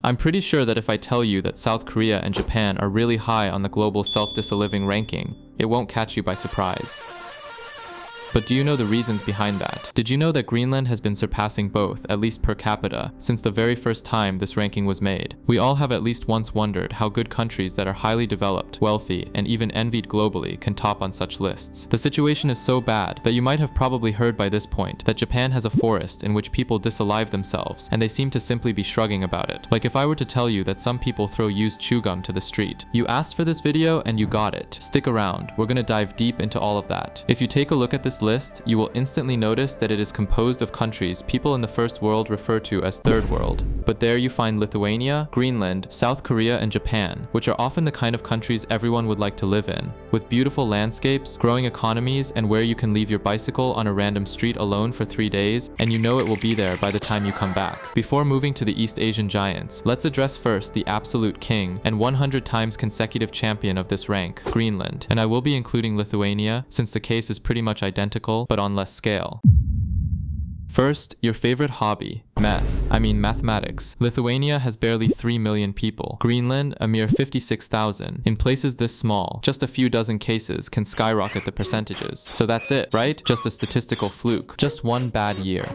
I'm pretty sure that if I tell you that South Korea and Japan are really high on the global self-dis-living ranking, it won't catch you by surprise. But do you know the reasons behind that? Did you know that Greenland has been surpassing both, at least per capita, since the very first time this ranking was made? We all have at least once wondered how good countries that are highly developed, wealthy, and even envied globally can top on such lists. The situation is so bad that you might have probably heard by this point that Japan has a forest in which people disalive themselves, and they seem to simply be shrugging about it. Like if I were to tell you that some people throw used chew gum to the street. You asked for this video and you got it. Stick around, we're gonna dive deep into all of that. If you take a look at this list, you will instantly notice that it is composed of countries people in the first world refer to as third world. But there you find Lithuania, Greenland, South Korea, and Japan, which are often the kind of countries everyone would like to live in, with beautiful landscapes, growing economies, and where you can leave your bicycle on a random street alone for 3 days, and you know it will be there by the time you come back. Before moving to the East Asian giants, let's address first the absolute king and 100 times consecutive champion of this rank, Greenland. And I will be including Lithuania, since the case is pretty much identical, but on less scale. First, your favorite hobby, mathematics. Lithuania has barely 3 million people. Greenland, a mere 56,000. In places this small, just a few dozen cases can skyrocket the percentages. So that's it, right? Just a statistical fluke. Just one bad year.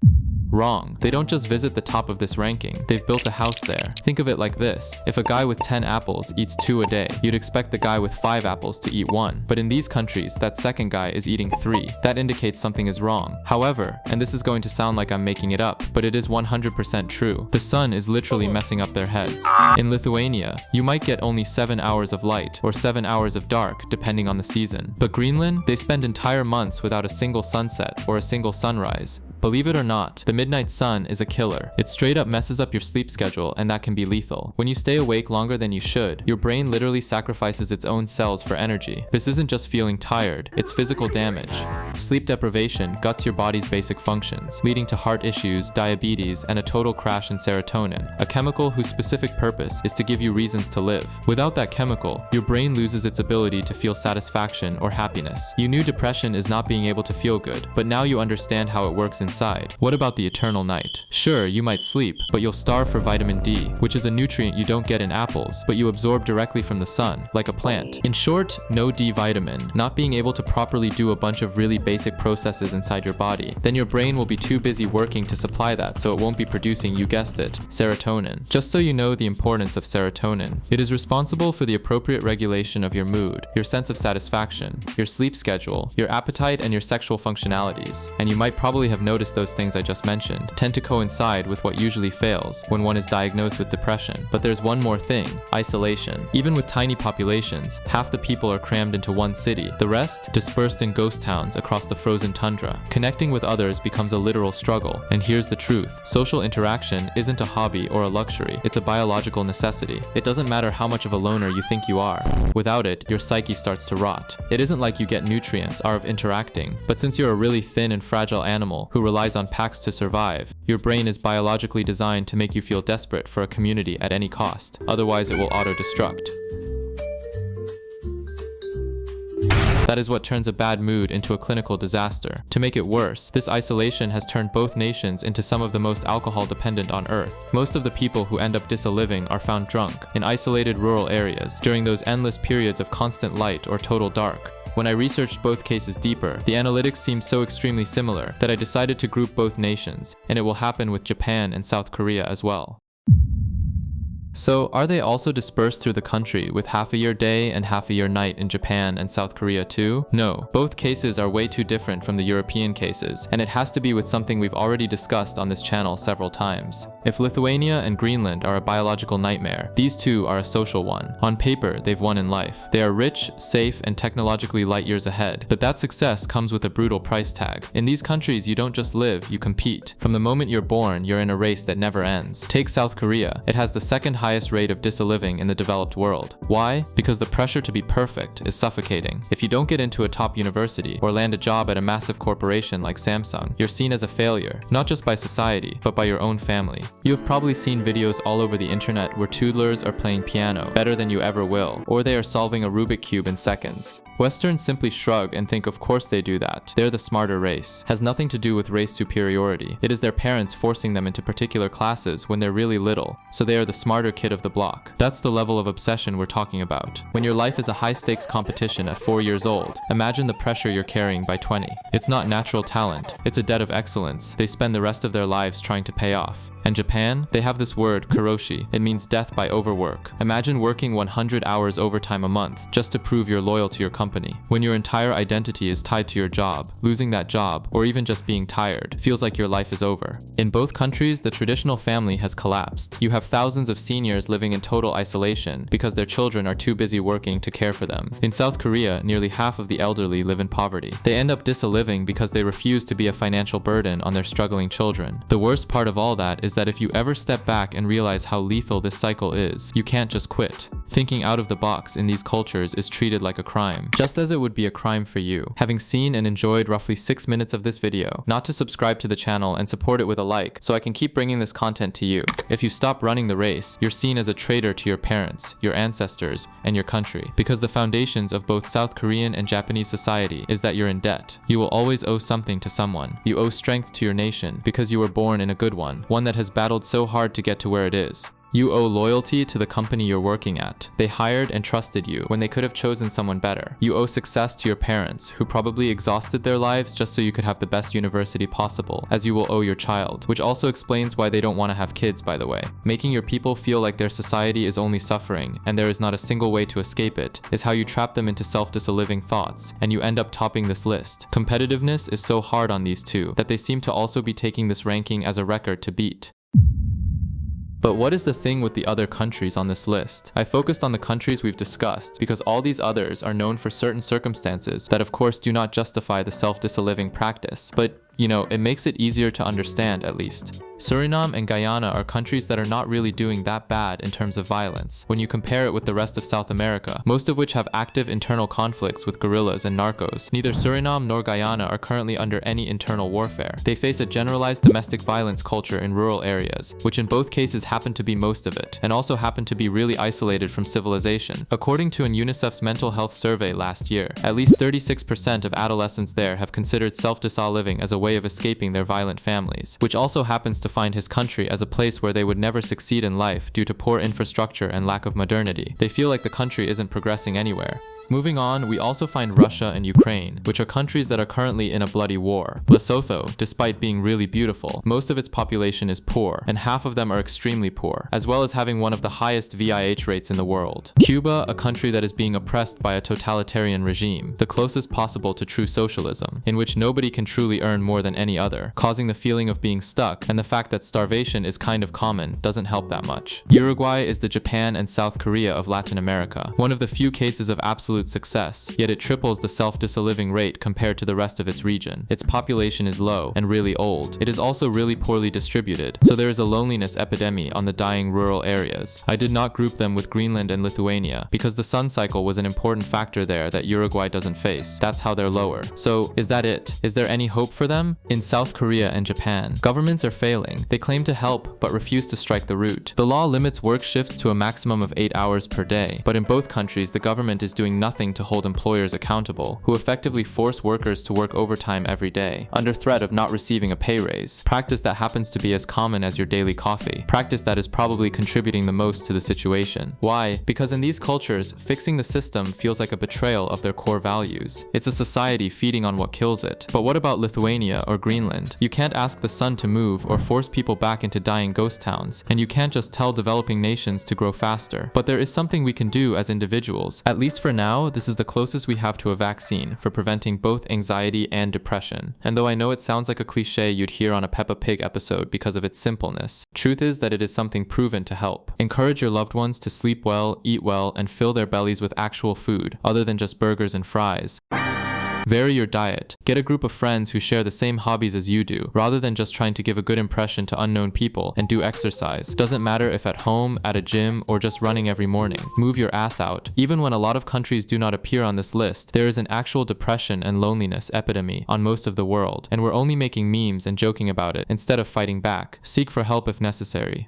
Wrong. They don't just visit the top of this ranking, they've built a house there. Think of it like this. If a guy with 10 apples eats 2 a day, you'd expect the guy with 5 apples to eat 1. But in these countries, that second guy is eating 3. That indicates something is wrong. However, and this is going to sound like I'm making it up, but it is 100% true, the sun is literally messing up their heads. In Lithuania, you might get only 7 hours of light, or 7 hours of dark, depending on the season. But Greenland, they spend entire months without a single sunset or a single sunrise. Believe it or not, the midnight sun is a killer. It straight up messes up your sleep schedule, and that can be lethal. When you stay awake longer than you should, your brain literally sacrifices its own cells for energy. This isn't just feeling tired, it's physical damage. Sleep deprivation guts your body's basic functions, leading to heart issues, diabetes, and a total crash in serotonin, a chemical whose specific purpose is to give you reasons to live. Without that chemical, your brain loses its ability to feel satisfaction or happiness. You knew depression is not being able to feel good, but now you understand how it works inside. What about the eternal night? Sure, you might sleep, but you'll starve for vitamin D, which is a nutrient you don't get in apples, but you absorb directly from the sun, like a plant. In short, no D vitamin, not being able to properly do a bunch of really basic processes inside your body. Then your brain will be too busy working to supply that, so it won't be producing, you guessed it, serotonin. Just so you know the importance of serotonin, it is responsible for the appropriate regulation of your mood, your sense of satisfaction, your sleep schedule, your appetite, and your sexual functionalities. And you might probably have noticed those things I just mentioned tend to coincide with what usually fails when one is diagnosed with depression. But there's one more thing, isolation. Even with tiny populations, half the people are crammed into one city, the rest dispersed in ghost towns across the frozen tundra. Connecting with others becomes a literal struggle, and here's the truth. Social interaction isn't a hobby or a luxury, it's a biological necessity. It doesn't matter how much of a loner you think you are. Without it, your psyche starts to rot. It isn't like you get nutrients out of interacting, but since you're a really thin and fragile animal who relies on packs to survive, your brain is biologically designed to make you feel desperate for a community at any cost. Otherwise, it will auto-destruct. That is what turns a bad mood into a clinical disaster. To make it worse, this isolation has turned both nations into some of the most alcohol dependent on Earth. Most of the people who end up disaliving are found drunk in isolated rural areas during those endless periods of constant light or total dark. When I researched both cases deeper, the analytics seemed so extremely similar that I decided to group both nations, and it will happen with Japan and South Korea as well. So, are they also dispersed through the country with half a year day and half a year night in Japan and South Korea too? No, both cases are way too different from the European cases, and it has to be with something we've already discussed on this channel several times. If Lithuania and Greenland are a biological nightmare, these two are a social one. On paper, they've won in life. They are rich, safe, and technologically light years ahead, but that success comes with a brutal price tag. In these countries, you don't just live, you compete. From the moment you're born, you're in a race that never ends. Take South Korea. It has the second highest rate of disaliving in the developed world. Why? Because the pressure to be perfect is suffocating. If you don't get into a top university or land a job at a massive corporation like Samsung, you're seen as a failure, not just by society, but by your own family. You have probably seen videos all over the internet where toddlers are playing piano better than you ever will, or they are solving a Rubik cube in seconds. Westerns simply shrug and think of course they do that. They're the smarter race. Has nothing to do with race superiority. It is their parents forcing them into particular classes when they're really little, so they are the smarter kid of the block. That's the level of obsession we're talking about. When your life is a high-stakes competition at 4 years old, imagine the pressure you're carrying by 20. It's not natural talent, it's a debt of excellence they spend the rest of their lives trying to pay off. And Japan, they have this word, karoshi. It means death by overwork. Imagine working 100 hours overtime a month just to prove you're loyal to your company. When your entire identity is tied to your job, losing that job, or even just being tired, feels like your life is over. In both countries, the traditional family has collapsed. You have thousands of seniors living in total isolation because their children are too busy working to care for them. In South Korea, nearly half of the elderly live in poverty. They end up dis-living because they refuse to be a financial burden on their struggling children. The worst part of all that is that if you ever step back and realize how lethal this cycle is, you can't just quit. Thinking out of the box in these cultures is treated like a crime, just as it would be a crime for you. Having seen and enjoyed roughly 6 minutes of this video, not to subscribe to the channel and support it with a like so I can keep bringing this content to you. If you stop running the race, you're seen as a traitor to your parents, your ancestors, and your country, because the foundations of both South Korean and Japanese society is that you're in debt. You will always owe something to someone. You owe strength to your nation because you were born in a good one that has battled so hard to get to where it is. You owe loyalty to the company you're working at. They hired and trusted you when they could have chosen someone better. You owe success to your parents, who probably exhausted their lives just so you could have the best university possible, as you will owe your child, which also explains why they don't want to have kids, by the way. Making your people feel like their society is only suffering, and there is not a single way to escape it, is how you trap them into self-disiliving thoughts, and you end up topping this list. Competitiveness is so hard on these two that they seem to also be taking this ranking as a record to beat. But what is the thing with the other countries on this list? I focused on the countries we've discussed because all these others are known for certain circumstances that of course do not justify the self-disiliving practice, but you know, it makes it easier to understand at least. Suriname and Guyana are countries that are not really doing that bad in terms of violence when you compare it with the rest of South America, most of which have active internal conflicts with guerrillas and narcos. Neither Suriname nor Guyana are currently under any internal warfare. They face a generalized domestic violence culture in rural areas, which in both cases happen to be most of it, and also happen to be really isolated from civilization. According to an UNICEF's mental health survey last year, at least 36% of adolescents there have considered self-disiliving as a way of escaping their violent families, which also happens to find his country as a place where they would never succeed in life due to poor infrastructure and lack of modernity. They feel like the country isn't progressing anywhere. Moving on, we also find Russia and Ukraine, which are countries that are currently in a bloody war. Lesotho, despite being really beautiful, most of its population is poor, and half of them are extremely poor, as well as having one of the highest VIH rates in the world. Cuba, a country that is being oppressed by a totalitarian regime, the closest possible to true socialism, in which nobody can truly earn more than any other, causing the feeling of being stuck, and the fact that starvation is kind of common doesn't help that much. Uruguay is the Japan and South Korea of Latin America, one of the few cases of absolute success, yet it triples the self-disiliving rate compared to the rest of its region. Its population is low and really old. It is also really poorly distributed, so there is a loneliness epidemic on the dying rural areas. I did not group them with Greenland and Lithuania, because the sun cycle was an important factor there that Uruguay doesn't face. That's how they're lower. So, is that it? Is there any hope for them? In South Korea and Japan, governments are failing. They claim to help, but refuse to strike the root. The law limits work shifts to a maximum of 8 hours per day, but in both countries, the government is doing nothing to hold employers accountable, who effectively force workers to work overtime every day, under threat of not receiving a pay raise. Practice that happens to be as common as your daily coffee. Practice that is probably contributing the most to the situation. Why? Because in these cultures, fixing the system feels like a betrayal of their core values. It's a society feeding on what kills it. But what about Lithuania or Greenland? You can't ask the sun to move or force people back into dying ghost towns, and you can't just tell developing nations to grow faster. But there is something we can do as individuals. At least for now, this is the closest we have to a vaccine for preventing both anxiety and depression. And though I know it sounds like a cliche you'd hear on a Peppa Pig episode because of its simpleness, truth is that it is something proven to help. Encourage your loved ones to sleep well, eat well, and fill their bellies with actual food, other than just burgers and fries. Vary your diet. Get a group of friends who share the same hobbies as you do, rather than just trying to give a good impression to unknown people, and do exercise. Doesn't matter if at home, at a gym, or just running every morning. Move your ass out. Even when a lot of countries do not appear on this list, there is an actual depression and loneliness epidemic on most of the world, and we're only making memes and joking about it instead of fighting back. Seek for help if necessary.